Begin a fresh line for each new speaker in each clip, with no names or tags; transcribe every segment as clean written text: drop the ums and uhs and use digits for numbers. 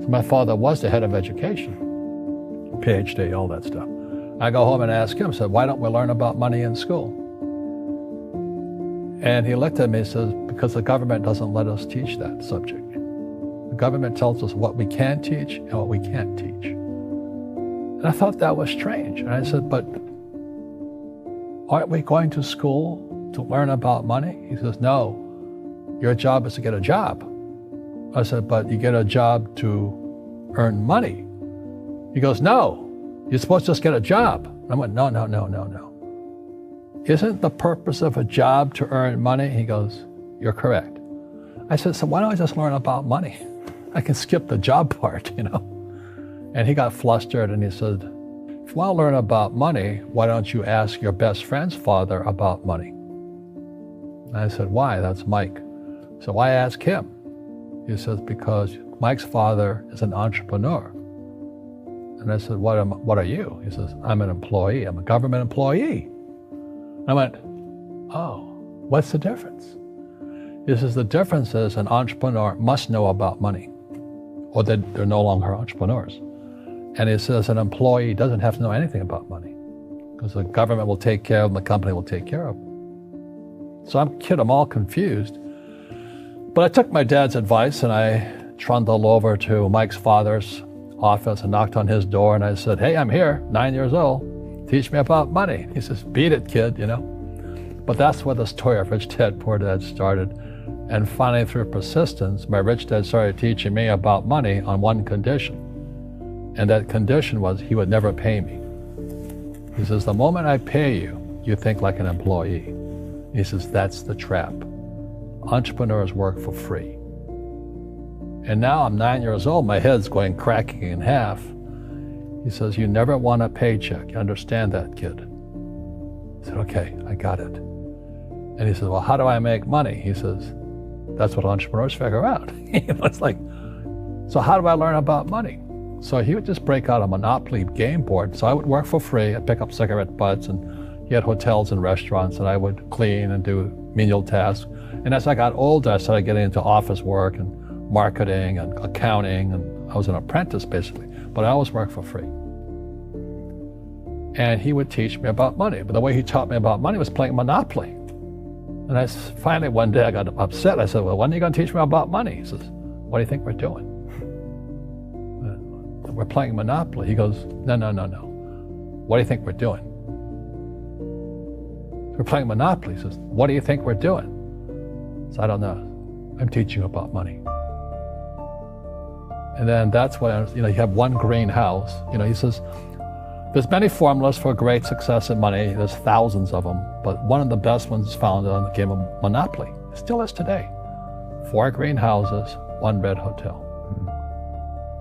My father was the head of education, PhD, all that stuff. I go home and ask him, said, why don't we learn about money in school? And he looked at me and says, because the government doesn't let us teach that subject. The government tells us what we can teach and what we can't teach. And I thought that was strange. And I said, but aren't we going to school to learn about money? He says, no, your job is to get a job. I said, but you get a job to earn money. He goes, no, you're supposed to just get a job. I went, no. Isn't the purpose of a job to earn money? He goes, you're correct. I said, so why don't I just learn about money? I can skip the job part, you know? And he got flustered and he said, if you want to learn about money, why don't you ask your best friend's father about money? And I said, why? That's Mike. So I asked him. He says, because Mike's father is an entrepreneur. And I said, what are you? He says, I'm an employee. I'm a government employee. I went, oh, what's the difference? He says, the difference is an entrepreneur must know about money, or they're no longer entrepreneurs. And he says an employee doesn't have to know anything about money, because the government will take care of them, the company will take care of them. So I'm all confused. But I took my dad's advice and I trundled over to Mike's father's office and knocked on his door and I said, hey, I'm here, 9 years old. Teach me about money. He says, beat it, kid, you know. But that's where the story of Rich Dad, Poor Dad started. And finally, through persistence, my rich dad started teaching me about money on one condition. And that condition was he would never pay me. He says, the moment I pay you, you think like an employee. He says, that's the trap. Entrepreneurs work for free. And now I'm 9 years old, my head's going cracking in half. He says, you never want a paycheck. You understand that, kid? I said, okay, I got it. And he says, well, how do I make money? He says, that's what entrepreneurs figure out. It's like, so how do I learn about money? So he would just break out a Monopoly game board. So I would work for free. I'd pick up cigarette butts, and he had hotels and restaurants, and I would clean and do menial tasks. And as I got older, I started getting into office work and marketing and accounting, and I was an apprentice basically, but I always worked for free. And he would teach me about money, but the way he taught me about money was playing Monopoly. And finally one day I got upset. I said, well, when are you going to teach me about money? He says, what do you think we're doing? We're playing Monopoly. He goes, no. What do you think we're doing? We're playing Monopoly. He says, what do you think we're doing? So I don't know. I'm teaching you about money. And then that's when, you have one greenhouse. He says, there's many formulas for great success in money. There's thousands of them, but one of the best ones is found on the game of Monopoly. It still is today. 4 greenhouses, 1 red hotel.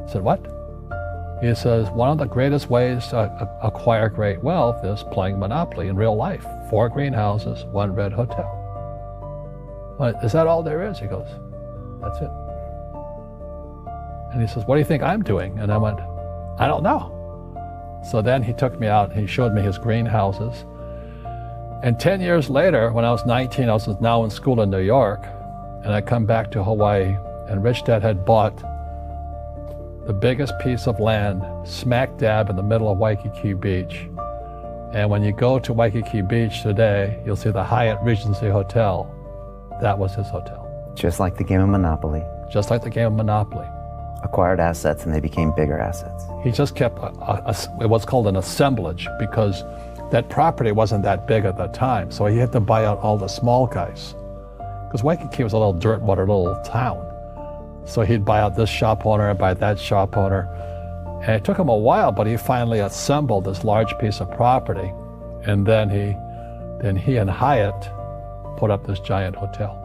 I said, what? He says, one of the greatest ways to acquire great wealth is playing Monopoly in real life. 4 greenhouses, 1 red hotel. But is that all there is? He goes, that's it. And he says, what do you think I'm doing? And I went, I don't know. So then he took me out and he showed me his greenhouses. And 10 years later, when I was 19, I was now in school in New York, and I come back to Hawaii, and Rich Dad had bought the biggest piece of land smack dab in the middle of Waikiki Beach. And when you go to Waikiki Beach today, you'll see the Hyatt Regency Hotel. That was his hotel.
Just like the game of Monopoly.
Just like the game of Monopoly.
Acquired assets and they became bigger assets.
He just kept what's called an assemblage, because that property wasn't that big at the time, so he had to buy out all the small guys. Because Waikiki was a little dirtwater little town. So he'd buy out this shop owner, buy that shop owner. And it took him a while, but he finally assembled this large piece of property. And then he and Hyatt put up this giant hotel.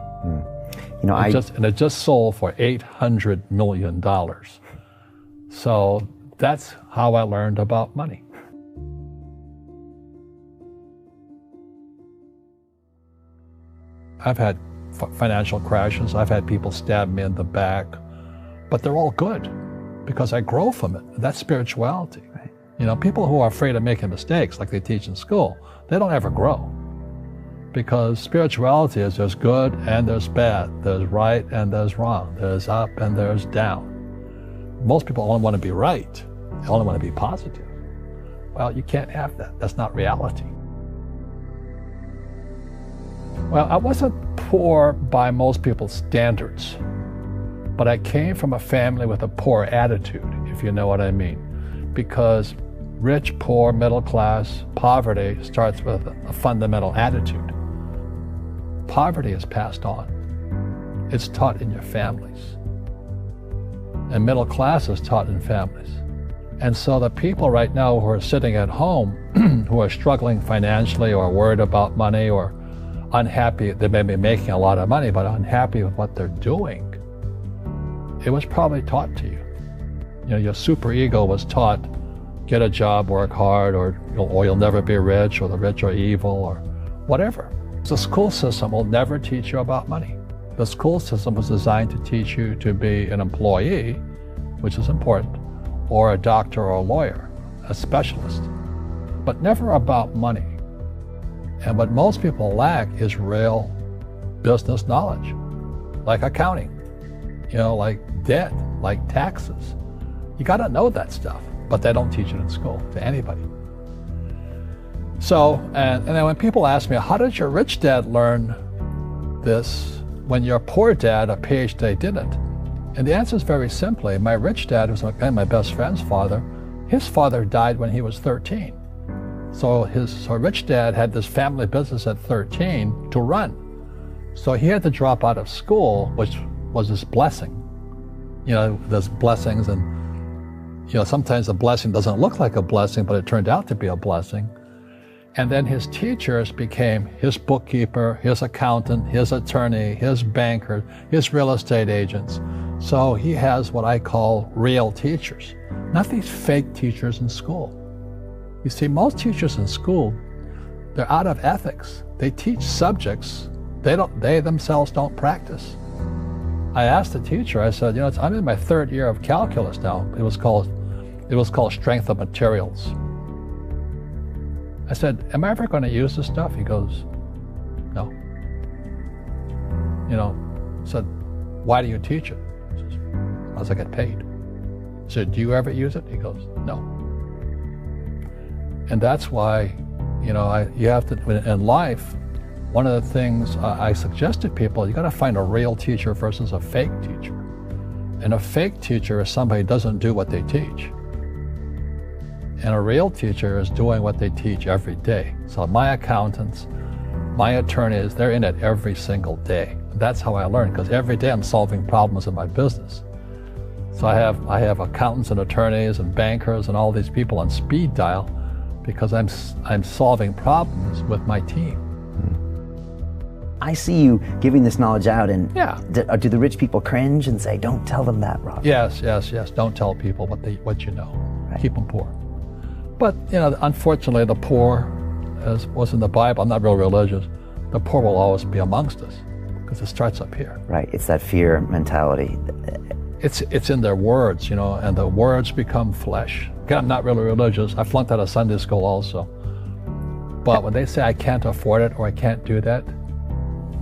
And it just sold for $800 million. So that's how I learned about money. I've had financial crashes. I've had people stab me in the back, but they're all good because I grow from it. That's spirituality. Right. People who are afraid of making mistakes, like they teach in school, they don't ever grow. Because spirituality is there's good and there's bad, there's right and there's wrong, there's up and there's down. most people only want to be right. They only want to be positive. Well, you can't have that. That's not reality. Well, I wasn't poor by most people's standards, but I came from a family with a poor attitude, if you know what I mean. Because rich, poor, middle class, poverty starts with a fundamental attitude. Poverty is passed on. It's taught in your families. And middle class is taught in families. And so the people right now who are sitting at home, who are struggling financially or worried about money or unhappy, they may be making a lot of money, but unhappy with what they're doing, it was probably taught to you. You know, your superego was taught, get a job, work hard, or you'll never be rich, or the rich are evil, or whatever. The school system will never teach you about money. The school system was designed to teach you to be an employee, which is important, or a doctor or a lawyer, a specialist, but never about money. And what most people lack is real business knowledge, like accounting, you know, like debt, like taxes. You got to know that stuff, but they don't teach it in school to anybody. So, and then when people ask me, how did your rich dad learn this when your poor dad, a PhD, didn't? And the answer is very simply, my rich dad, who's my best friend's father, his father died when he was 13. So his rich dad had this family business at 13 to run. So he had to drop out of school, which was his blessing. You know, there's blessings, and you know, sometimes a blessing doesn't look like a blessing, but it turned out to be a blessing. And then his teachers became his bookkeeper, his accountant, his attorney, his banker, his real estate agents. So he has what I call real teachers, not these fake teachers in school. You see, most teachers in school, they're out of ethics. They teach subjects they themselves don't practice. I asked the teacher, I said, you know, I'm in my third year of calculus now. It was called strength of materials. I said, am I ever going to use this stuff? He goes, no. You know, I said, why do you teach it? He says, because I get paid. I said, do you ever use it? He goes, no. And that's why, you know, you have to, in life, one of the things I suggest to people, you got to find a real teacher versus a fake teacher. And a fake teacher is somebody who doesn't do what they teach. And a real teacher is doing what they teach every day. So my accountants, my attorneys, they're in it every single day. That's how I learn, because every day I'm solving problems in my business. So I have accountants and attorneys and bankers and all these people on speed dial because I'm solving problems with my team.
I see you giving this knowledge out, and
yeah.
Do the rich people cringe and say, don't tell them that, Rob?
Yes. Don't tell people what you know. Right. Keep them poor. But, you know, unfortunately, the poor, as was in the Bible, I'm not real religious, the poor will always be amongst us because it starts up here.
Right, it's that fear mentality.
It's in their words, you know, and the words become flesh. Again, I'm not really religious. I flunked out of Sunday school also. But when they say I can't afford it or I can't do that,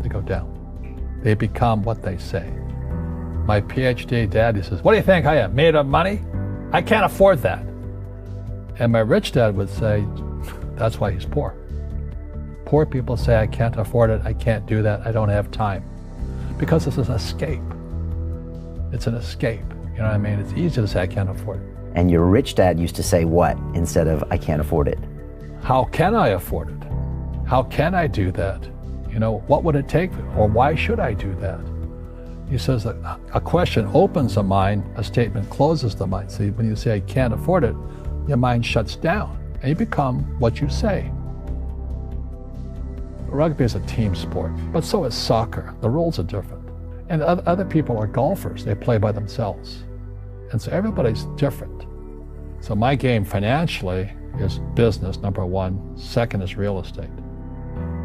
they go down. They become what they say. My PhD dad, he says, what do you think I am, made of money? I can't afford that. And my rich dad would say, that's why he's poor. Poor people say, I can't afford it, I can't do that, I don't have time. Because it's an escape. It's an escape, you know what I mean? It's easy to say, I can't afford it.
And your rich dad used to say what instead of, I can't afford it?
How can I afford it? How can I do that? You know, what would it take, or why should I do that? He says that a question opens the mind, a statement closes the mind. See, when you say, I can't afford it, your mind shuts down, and you become what you say. Rugby is a team sport, but so is soccer. The rules are different. And other people are golfers. They play by themselves. And so everybody's different. So my game financially is business, number one. Second is real estate.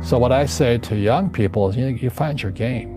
So what I say to young people is, you find your game.